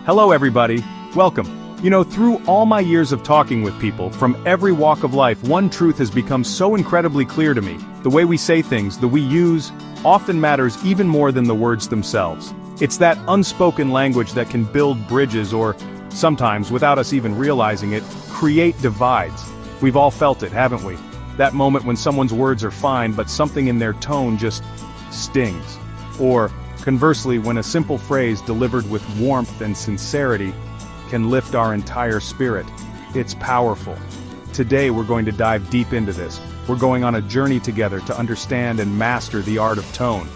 Hello everybody, welcome. Through all my years of talking with people from every walk of life, one truth has become so incredibly clear to me. The way we say things, the we use, often matters even more than the words themselves. It's that unspoken language that can build bridges or, sometimes, without us even realizing it, create divides. We've all felt it, haven't we? That moment when someone's words are fine but something in their tone just stings. Or, conversely, when a simple phrase delivered with warmth and sincerity can lift our entire spirit. It's powerful. Today we're going to dive deep into this. We're going on a journey together to understand and master the art of tone.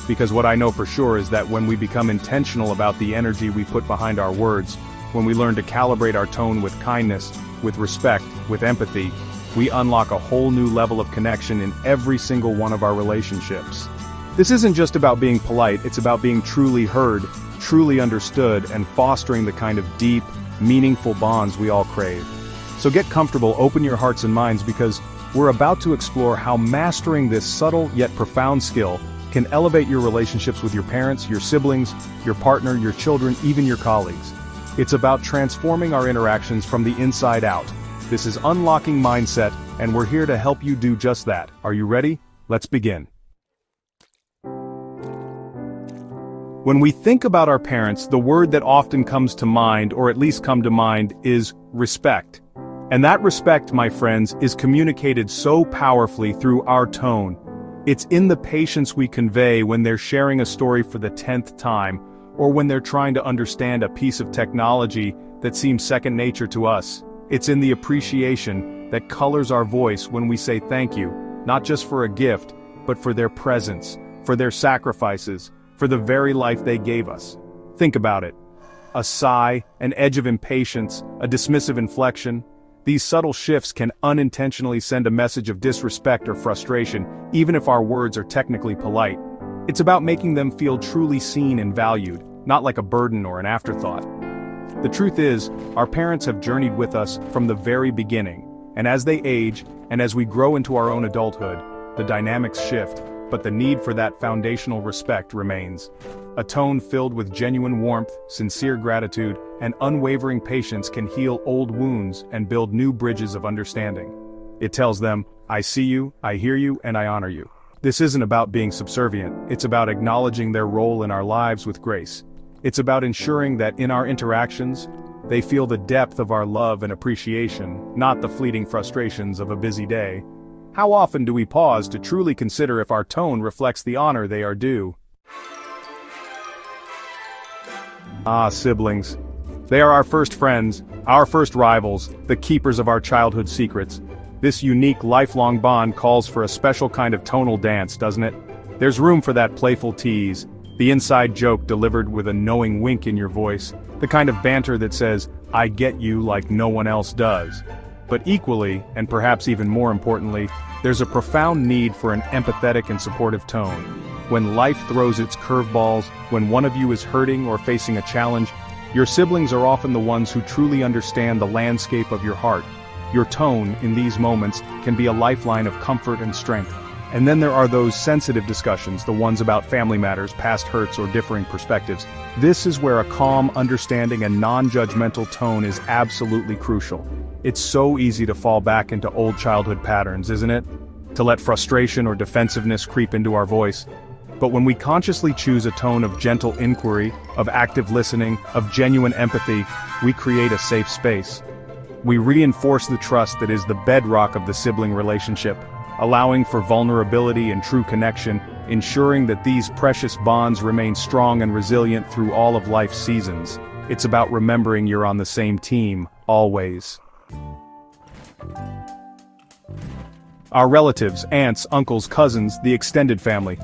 Because what I know for sure is that when we become intentional about the energy we put behind our words, when we learn to calibrate our tone with kindness, with respect, with empathy, we unlock a whole new level of connection in every single one of our relationships. This isn't just about being polite, it's about being truly heard, truly understood, and fostering the kind of deep, meaningful bonds we all crave. So get comfortable, open your hearts and minds, because we're about to explore how mastering this subtle yet profound skill can elevate your relationships with your parents, your siblings, your partner, your children, even your colleagues. It's about transforming our interactions from the inside out. This is Unlocking Mindset, and we're here to help you do just that. Are you ready? Let's begin. When we think about our parents, the word that often comes to mind, or at least come to mind, is respect. And that respect, my friends, is communicated so powerfully through our tone. It's in the patience we convey when they're sharing a story for the 10th time, or when they're trying to understand a piece of technology that seems second nature to us. It's in the appreciation that colors our voice when we say thank you, not just for a gift, but for their presence, for their sacrifices, for the very life they gave us. Think about it. A sigh, an edge of impatience, a dismissive inflection. These subtle shifts can unintentionally send a message of disrespect or frustration, even if our words are technically polite. It's about making them feel truly seen and valued, not like a burden or an afterthought. The truth is, our parents have journeyed with us from the very beginning, and as they age, and as we grow into our own adulthood, the dynamics shift, but the need for that foundational respect remains. A tone filled with genuine warmth, sincere gratitude, and unwavering patience can heal old wounds and build new bridges of understanding. It tells them, I see you, I hear you, and I honor you. This isn't about being subservient, it's about acknowledging their role in our lives with grace. It's about ensuring that in our interactions, they feel the depth of our love and appreciation, not the fleeting frustrations of a busy day. How often do we pause to truly consider if our tone reflects the honor they are due? Siblings. They are our first friends, our first rivals, the keepers of our childhood secrets. This unique, lifelong bond calls for a special kind of tonal dance, doesn't it? There's room for that playful tease, the inside joke delivered with a knowing wink in your voice, the kind of banter that says, I get you like no one else does. But equally, and perhaps even more importantly, there's a profound need for an empathetic and supportive tone. When life throws its curveballs, when one of you is hurting or facing a challenge, your siblings are often the ones who truly understand the landscape of your heart. Your tone, in these moments, can be a lifeline of comfort and strength. And then there are those sensitive discussions, the ones about family matters, past hurts, or differing perspectives. This is where a calm, understanding, and non-judgmental tone is absolutely crucial. It's so easy to fall back into old childhood patterns, isn't it? To let frustration or defensiveness creep into our voice. But when we consciously choose a tone of gentle inquiry, of active listening, of genuine empathy, we create a safe space. We reinforce the trust that is the bedrock of the sibling relationship, allowing for vulnerability and true connection, ensuring that these precious bonds remain strong and resilient through all of life's seasons. It's about remembering you're on the same team, always. Our relatives, aunts, uncles, cousins, the extended family.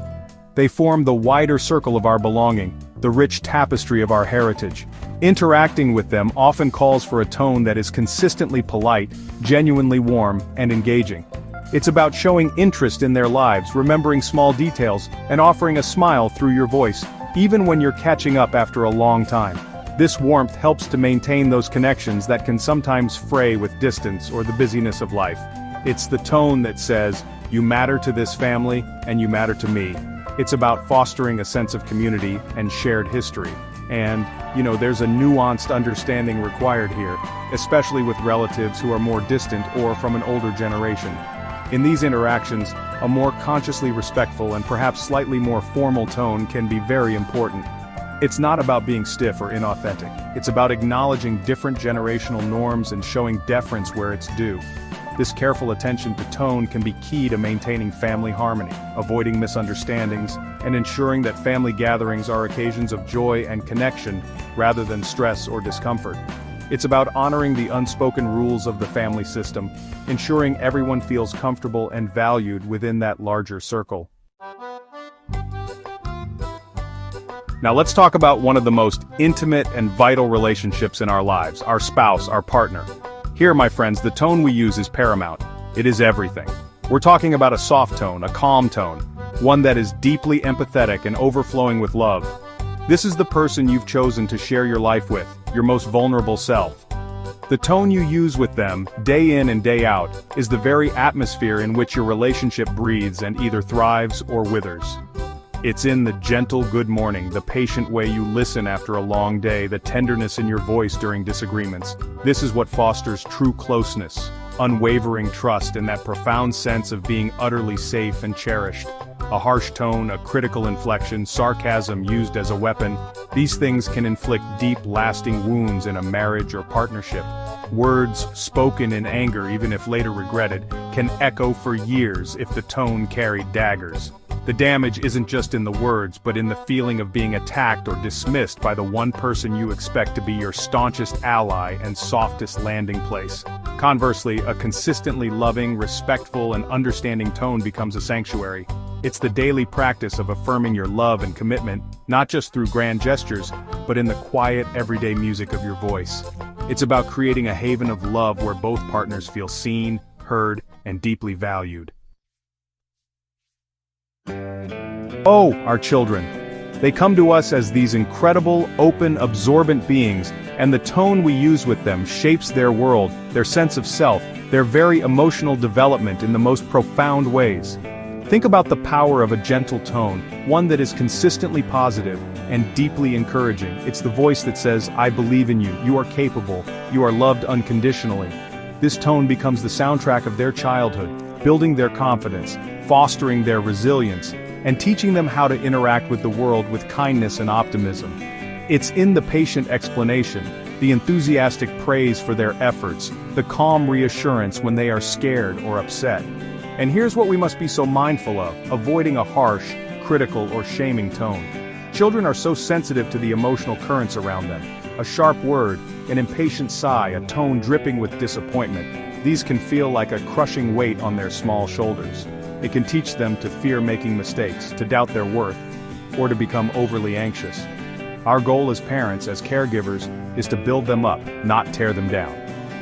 They form the wider circle of our belonging, the rich tapestry of our heritage. Interacting with them often calls for a tone that is consistently polite, genuinely warm, and engaging. It's about showing interest in their lives, remembering small details, and offering a smile through your voice, even when you're catching up after a long time. This warmth helps to maintain those connections that can sometimes fray with distance or the busyness of life. It's the tone that says, you matter to this family, and you matter to me. It's about fostering a sense of community and shared history. And, there's a nuanced understanding required here, especially with relatives who are more distant or from an older generation. In these interactions, a more consciously respectful and perhaps slightly more formal tone can be very important. It's not about being stiff or inauthentic. It's about acknowledging different generational norms and showing deference where it's due. This careful attention to tone can be key to maintaining family harmony, avoiding misunderstandings, and ensuring that family gatherings are occasions of joy and connection rather than stress or discomfort. It's about honoring the unspoken rules of the family system, ensuring everyone feels comfortable and valued within that larger circle. Now let's talk about one of the most intimate and vital relationships in our lives, our spouse, our partner. Here, my friends, the tone we use is paramount. It is everything. We're talking about a soft tone, a calm tone, one that is deeply empathetic and overflowing with love. This is the person you've chosen to share your life with, your most vulnerable self. The tone you use with them, day in and day out, is the very atmosphere in which your relationship breathes and either thrives or withers. It's in the gentle good morning, the patient way you listen after a long day, the tenderness in your voice during disagreements. This is what fosters true closeness, unwavering trust, and that profound sense of being utterly safe and cherished. A harsh tone, a critical inflection, sarcasm used as a weapon, these things can inflict deep, lasting wounds in a marriage or partnership. Words spoken in anger, even if later regretted, can echo for years if the tone carried daggers. The damage isn't just in the words, but in the feeling of being attacked or dismissed by the one person you expect to be your staunchest ally and softest landing place. Conversely, a consistently loving, respectful, and understanding tone becomes a sanctuary. It's the daily practice of affirming your love and commitment, not just through grand gestures, but in the quiet, everyday music of your voice. It's about creating a haven of love where both partners feel seen, heard, and deeply valued. Oh, our children. They come to us as these incredible, open, absorbent beings, and the tone we use with them shapes their world, their sense of self, their very emotional development in the most profound ways. Think about the power of a gentle tone, one that is consistently positive and deeply encouraging. It's the voice that says, "I believe in you, you are capable, you are loved unconditionally." This tone becomes the soundtrack of their childhood, building their confidence, fostering their resilience, and teaching them how to interact with the world with kindness and optimism. It's in the patient explanation, the enthusiastic praise for their efforts, the calm reassurance when they are scared or upset. And here's what we must be so mindful of, avoiding a harsh, critical, or shaming tone. Children are so sensitive to the emotional currents around them. A sharp word, an impatient sigh, a tone dripping with disappointment. These can feel like a crushing weight on their small shoulders. It can teach them to fear making mistakes, to doubt their worth, or to become overly anxious. Our goal as parents, as caregivers, is to build them up, not tear them down.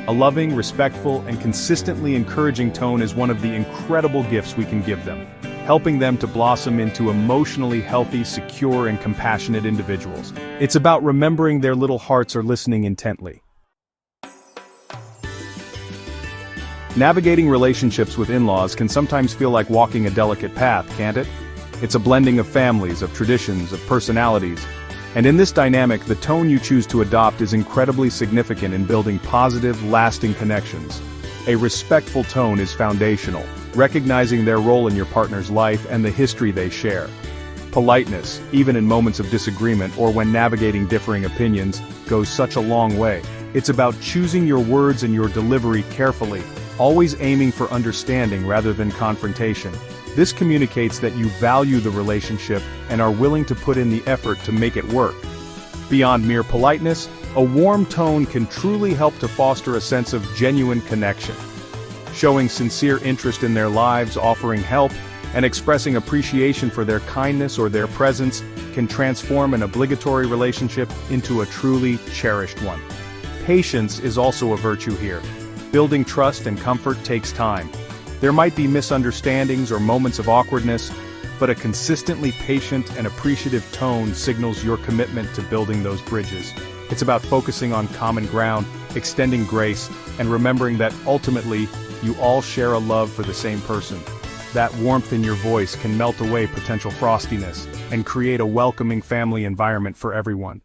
A loving, respectful, and consistently encouraging tone is one of the incredible gifts we can give them, helping them to blossom into emotionally healthy, secure, and compassionate individuals. It's about remembering their little hearts are listening intently. Navigating relationships with in-laws can sometimes feel like walking a delicate path, can't it? It's a blending of families, of traditions, of personalities. And in this dynamic, the tone you choose to adopt is incredibly significant in building positive, lasting connections. A respectful tone is foundational, recognizing their role in your partner's life and the history they share. Politeness, even in moments of disagreement or when navigating differing opinions, goes such a long way. It's about choosing your words and your delivery carefully, always aiming for understanding rather than confrontation. This communicates that you value the relationship and are willing to put in the effort to make it work. Beyond mere politeness, a warm tone can truly help to foster a sense of genuine connection. Showing sincere interest in their lives, offering help, and expressing appreciation for their kindness or their presence can transform an obligatory relationship into a truly cherished one. Patience is also a virtue here. Building trust and comfort takes time. There might be misunderstandings or moments of awkwardness, but a consistently patient and appreciative tone signals your commitment to building those bridges. It's about focusing on common ground, extending grace, and remembering that ultimately, you all share a love for the same person. That warmth in your voice can melt away potential frostiness and create a welcoming family environment for everyone.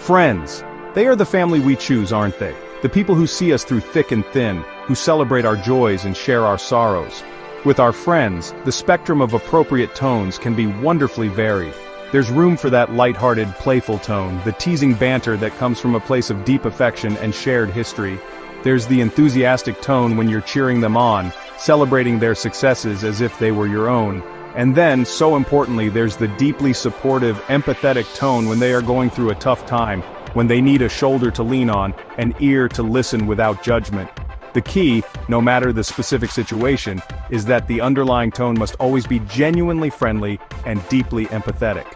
Friends. They are the family we choose, aren't they? The people who see us through thick and thin, who celebrate our joys and share our sorrows. With our friends, the spectrum of appropriate tones can be wonderfully varied. There's room for that light-hearted, playful tone, the teasing banter that comes from a place of deep affection and shared history. There's the enthusiastic tone when you're cheering them on, celebrating their successes as if they were your own. And then, so importantly, there's the deeply supportive, empathetic tone when they are going through a tough time, when they need a shoulder to lean on, an ear to listen without judgment. The key, no matter the specific situation, is that the underlying tone must always be genuinely friendly and deeply empathetic.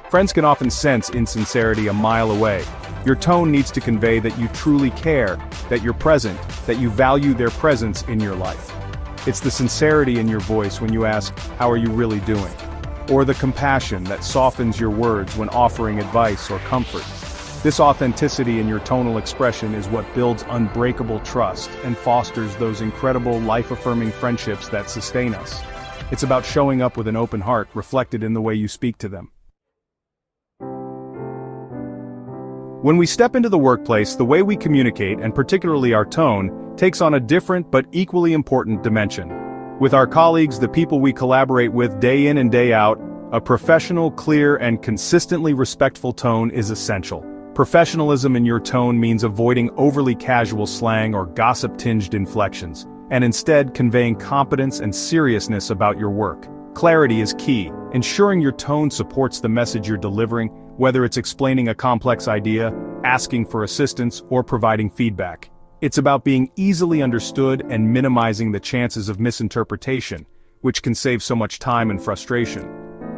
Friends can often sense insincerity a mile away. Your tone needs to convey that you truly care, that you're present, that you value their presence in your life. It's the sincerity in your voice when you ask, "How are you really doing?" Or the compassion that softens your words when offering advice or comfort. This authenticity in your tonal expression is what builds unbreakable trust and fosters those incredible life-affirming friendships that sustain us. It's about showing up with an open heart reflected in the way you speak to them. When we step into the workplace, the way we communicate, and particularly our tone, takes on a different but equally important dimension. With our colleagues, the people we collaborate with day in and day out, a professional, clear, and consistently respectful tone is essential. Professionalism in your tone means avoiding overly casual slang or gossip-tinged inflections, and instead conveying competence and seriousness about your work. Clarity is key, ensuring your tone supports the message you're delivering, whether it's explaining a complex idea, asking for assistance, or providing feedback. It's about being easily understood and minimizing the chances of misinterpretation, which can save so much time and frustration.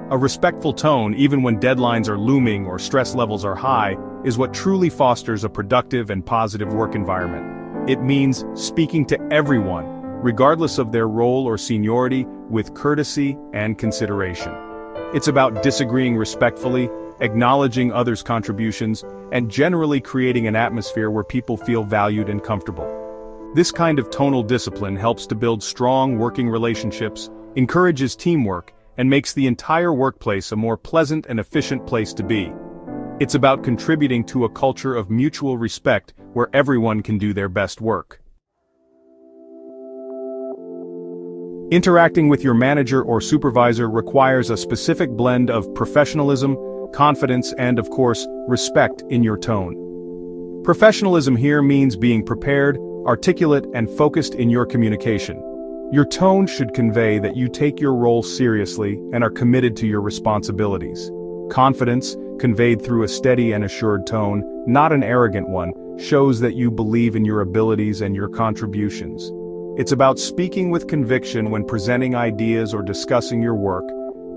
A respectful tone, even when deadlines are looming or stress levels are high, is what truly fosters a productive and positive work environment. It means speaking to everyone, regardless of their role or seniority, with courtesy and consideration. It's about disagreeing respectfully, acknowledging others' contributions, and generally creating an atmosphere where people feel valued and comfortable. This kind of tonal discipline helps to build strong working relationships, encourages teamwork, and makes the entire workplace a more pleasant and efficient place to be. It's about contributing to a culture of mutual respect where everyone can do their best work. Interacting with your manager or supervisor requires a specific blend of professionalism, confidence, and, of course, respect in your tone. Professionalism here means being prepared, articulate, and focused in your communication. Your tone should convey that you take your role seriously and are committed to your responsibilities. Confidence, conveyed through a steady and assured tone, not an arrogant one, shows that you believe in your abilities and your contributions. It's about speaking with conviction when presenting ideas or discussing your work,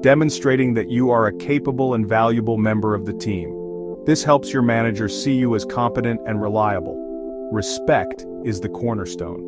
demonstrating that you are a capable and valuable member of the team. This helps your manager see you as competent and reliable. Respect is the cornerstone.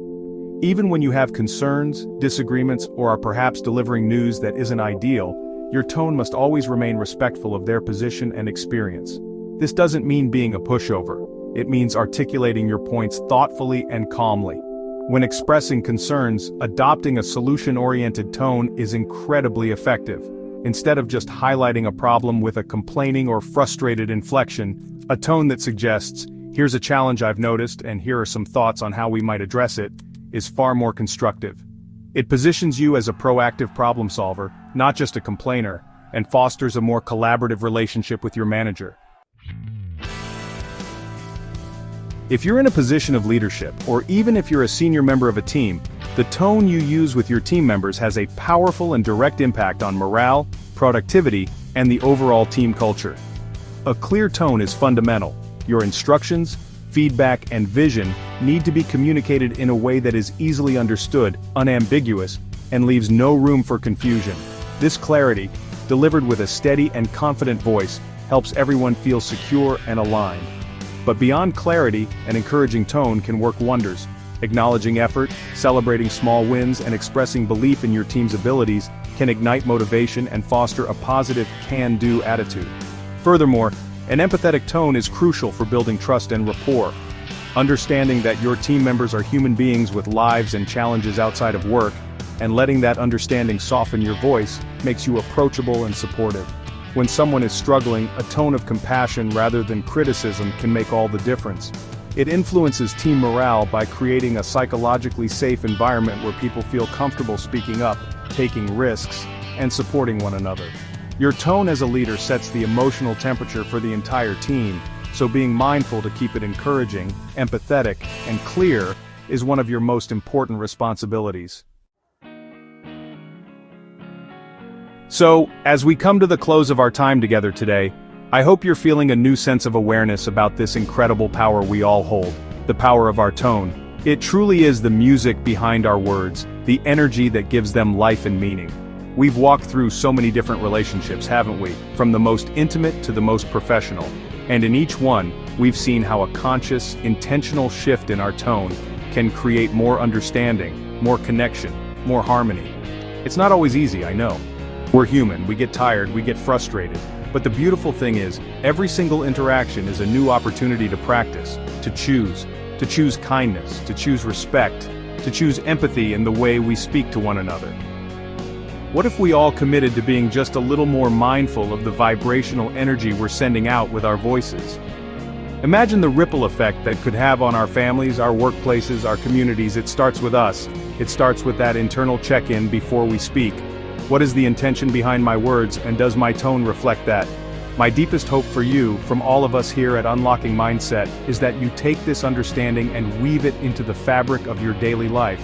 Even when you have concerns, disagreements, or are perhaps delivering news that isn't ideal, your tone must always remain respectful of their position and experience. This doesn't mean being a pushover. It means articulating your points thoughtfully and calmly. When expressing concerns, adopting a solution-oriented tone is incredibly effective. Instead of just highlighting a problem with a complaining or frustrated inflection, a tone that suggests, "Here's a challenge I've noticed and here are some thoughts on how we might address it," is far more constructive. It positions you as a proactive problem solver, not just a complainer, and fosters a more collaborative relationship with your manager. If you're in a position of leadership, or even if you're a senior member of a team, the tone you use with your team members has a powerful and direct impact on morale, productivity, and the overall team culture. A clear tone is fundamental. Your instructions, feedback, and vision need to be communicated in a way that is easily understood, unambiguous, and leaves no room for confusion. This clarity, delivered with a steady and confident voice, helps everyone feel secure and aligned. But beyond clarity, an encouraging tone can work wonders. Acknowledging effort, celebrating small wins, and expressing belief in your team's abilities can ignite motivation and foster a positive can-do attitude. Furthermore, an empathetic tone is crucial for building trust and rapport. Understanding that your team members are human beings with lives and challenges outside of work, and letting that understanding soften your voice, makes you approachable and supportive. When someone is struggling, a tone of compassion rather than criticism can make all the difference. It influences team morale by creating a psychologically safe environment where people feel comfortable speaking up, taking risks, and supporting one another. Your tone as a leader sets the emotional temperature for the entire team, so being mindful to keep it encouraging, empathetic, and clear is one of your most important responsibilities. So, as we come to the close of our time together today, I hope you're feeling a new sense of awareness about this incredible power we all hold, the power of our tone. It truly is the music behind our words, the energy that gives them life and meaning. We've walked through so many different relationships, haven't we? From the most intimate to the most professional. And in each one, we've seen how a conscious, intentional shift in our tone can create more understanding, more connection, more harmony. It's not always easy, I know. We're human, we get tired, we get frustrated. But the beautiful thing is, every single interaction is a new opportunity to practice, to choose kindness, to choose respect, to choose empathy in the way we speak to one another. What if we all committed to being just a little more mindful of the vibrational energy we're sending out with our voices? Imagine the ripple effect that could have on our families, our workplaces, our communities. It starts with us. It starts with that internal check-in before we speak. What is the intention behind my words, and does my tone reflect that? My deepest hope for you, from all of us here at Unlocking Mindset, is that you take this understanding and weave it into the fabric of your daily life.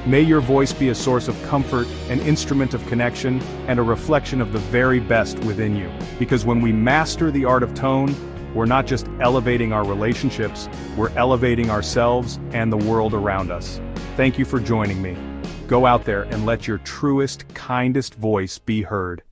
May your voice be a source of comfort, an instrument of connection, and a reflection of the very best within you. Because when we master the art of tone, we're not just elevating our relationships, we're elevating ourselves and the world around us. Thank you for joining me. Go out there and let your truest, kindest voice be heard.